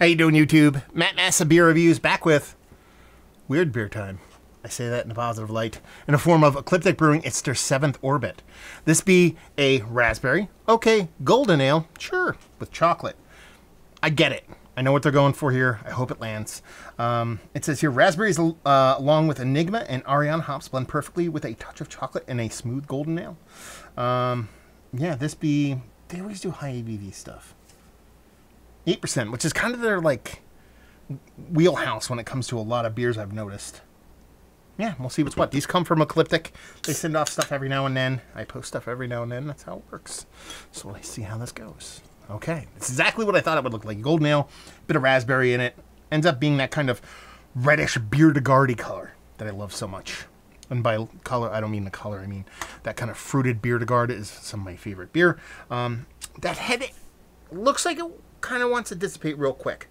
How you doing, YouTube? Matt Massa Beer Reviews back with weird beer time. I say that in a positive light. In the form of Ecliptic Brewing, it's their 7th Orbit. This be a raspberry. Okay, golden ale. Sure, with chocolate. I get it. I know what they're going for here. I hope it lands. It says here, raspberries along with Enigma and Ariana hops blend perfectly with a touch of chocolate and a smooth golden ale. Yeah, this be... They always do high ABV stuff. 8%, which is kind of their, like, wheelhouse when it comes to a lot of beers I've noticed. Yeah, we'll see what's what. These come from Ecliptic. They send off stuff every now and then. I post stuff every now and then. That's how it works. So let's see how this goes. Okay, it's exactly what I thought it would look like. Golden ale, bit of raspberry in it. Ends up being that kind of reddish Bière-de-Garde color that I love so much. And by color, I don't mean the color. I mean that kind of fruited Bière-de-Garde is some of my favorite beer. That head looks like it kind of wants to dissipate real quick.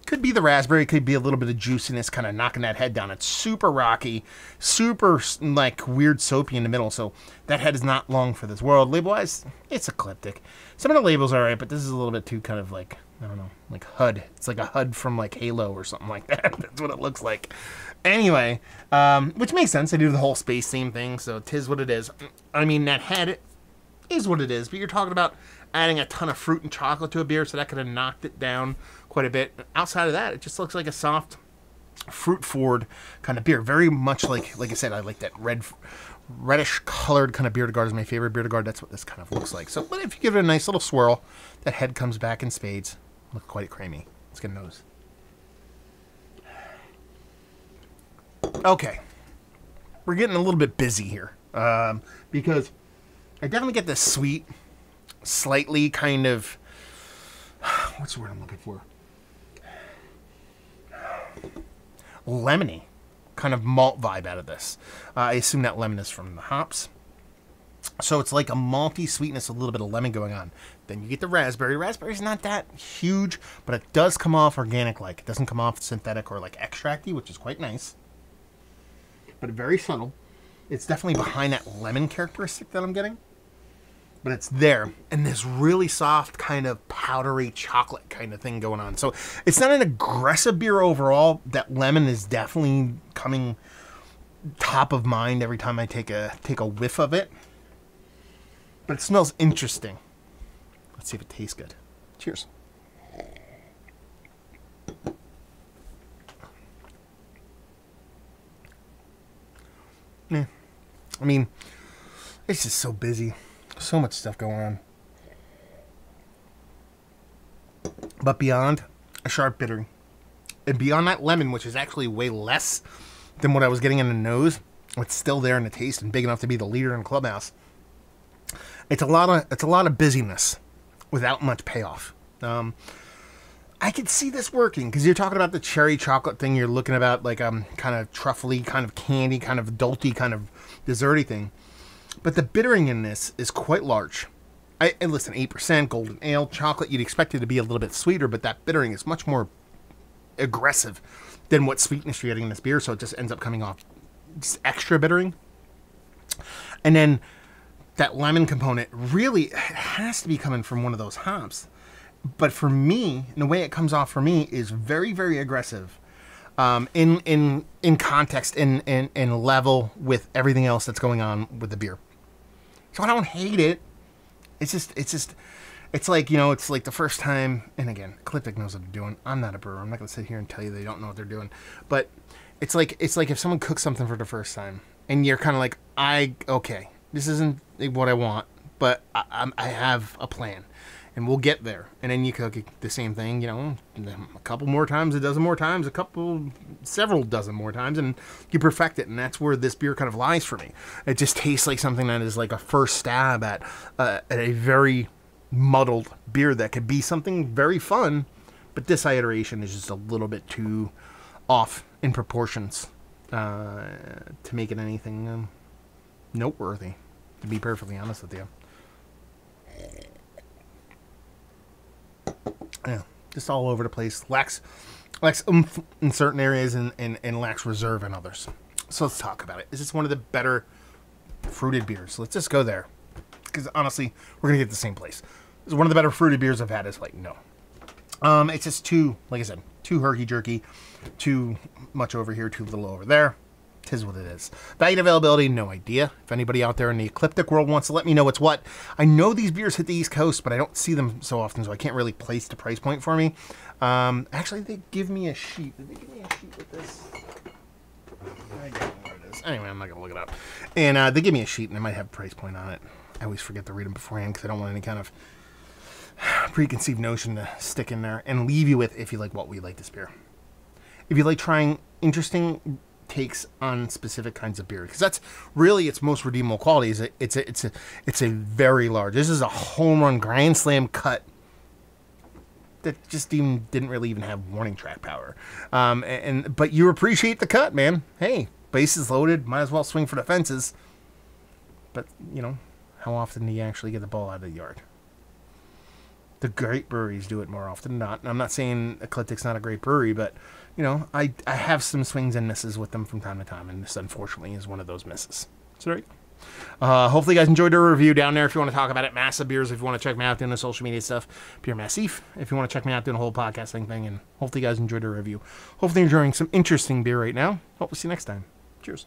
Could be the raspberry, could be a little bit of juiciness kind of knocking that head down. It's super rocky, super like weird soapy in the middle, so that head is not long for this world. Label-wise, it's Ecliptic. Some of the labels are alright, but this is a little bit too kind of like, I don't know, like HUD. It's like a HUD from like Halo or something like that. That's what it looks like. Anyway, which makes sense. They do the whole space theme thing, so 'tis what it is. I mean, that head is what it is, but you're talking about adding a ton of fruit and chocolate to a beer, so that could have knocked it down quite a bit. Outside of that, it just looks like a soft, fruit-forward kind of beer. Very much like I said, I like that reddish colored kind of Bière-de-Garde is my favorite Bière-de-Garde. That's what this kind of looks like. So, but if you give it a nice little swirl, that head comes back in spades. Look quite creamy. Let's get a nose. Okay. We're getting a little bit busy here. Because I definitely get this sweet, slightly kind of, what's the word I'm looking for? Lemony kind of malt vibe out of this. I assume that lemon is from the hops. So it's like a malty sweetness, a little bit of lemon going on. Then you get the raspberry. Raspberry's not that huge, but it does come off organic-like. It doesn't come off synthetic or like extracty, which is quite nice. But very subtle. It's definitely behind that lemon characteristic that I'm getting. But it's there. And this really soft kind of powdery chocolate kind of thing going on. So it's not an aggressive beer overall. That lemon is definitely coming top of mind every time I take a whiff of it. But it smells interesting. Let's see if it tastes good. Cheers. Yeah. I mean, it's just so busy. So much stuff going on. But beyond a sharp bitter, and beyond that lemon, which is actually way less than what I was getting in the nose, it's still there in the taste and big enough to be the leader in the clubhouse. It's a lot of busyness without much payoff. I could see this working because you're talking about the cherry chocolate thing. You're looking about like kind of truffly, kind of candy, kind of adulty, kind of desserty thing. But the bittering in this is quite large. And listen, 8% golden ale, chocolate, you'd expect it to be a little bit sweeter, but that bittering is much more aggressive than what sweetness you're getting in this beer, so it just ends up coming off just extra bittering. And then that lemon component really has to be coming from one of those hops. But for me, the way it comes off for me is very, very aggressive. In context, in level with everything else that's going on with the beer. So I don't hate it. It's like, you know, it's like the first time, and again, Ecliptic knows what they're doing. I'm not a brewer. I'm not going to sit here and tell you they don't know what they're doing. But it's like if someone cooks something for the first time, and you're kind of like, okay, this isn't what I want, but I have a plan. And we'll get there. And then you cook the same thing, you know, a couple more times, a dozen more times, several dozen more times, and you perfect it. And that's where this beer kind of lies for me. It just tastes like something that is like a first stab at a very muddled beer that could be something very fun, but this iteration is just a little bit too off in proportions to make it anything noteworthy, to be perfectly honest with you. Yeah, just all over the place. Lacks oomph in certain areas and lacks reserve in others. So let's talk about it. Is this one of the better fruited beers? Let's just go there. Because honestly, we're going to get to the same place. Is it one of the better fruited beers I've had? It's like, no. It's just too, like I said, too herky-jerky, too much over here, too little over there. Tis what it is. Value and availability, no idea. If anybody out there in the ecliptic world wants to let me know what's what. I know these beers hit the East Coast, but I don't see them so often, so I can't really place the price point for me. Actually, they give me a sheet. Did they give me a sheet with this? I don't know what it is. Anyway, I'm not going to look it up. And they give me a sheet, and they might have a price point on it. I always forget to read them beforehand because I don't want any kind of preconceived notion to stick in there and leave you with if you like what we like this beer. If you like trying interesting takes on specific kinds of beer, because that's really its most redeemable quality. Is it's a very large. This is a home run grand slam cut that just didn't really even have warning track power. But you appreciate the cut, man. Hey, bases loaded, might as well swing for the fences. But you know, how often do you actually get the ball out of the yard? The great breweries do it more often than not. And I'm not saying Ecliptic's not a great brewery, but, you know, I have some swings and misses with them from time to time, and this, unfortunately, is one of those misses. So, there you go. Hopefully you guys enjoyed the review down there. If you want to talk about it, Massive Beers, if you want to check me out doing the social media stuff, Beer Massif, if you want to check me out doing the whole podcasting thing, and hopefully you guys enjoyed the review. Hopefully you're enjoying some interesting beer right now. Hope we'll see you next time. Cheers.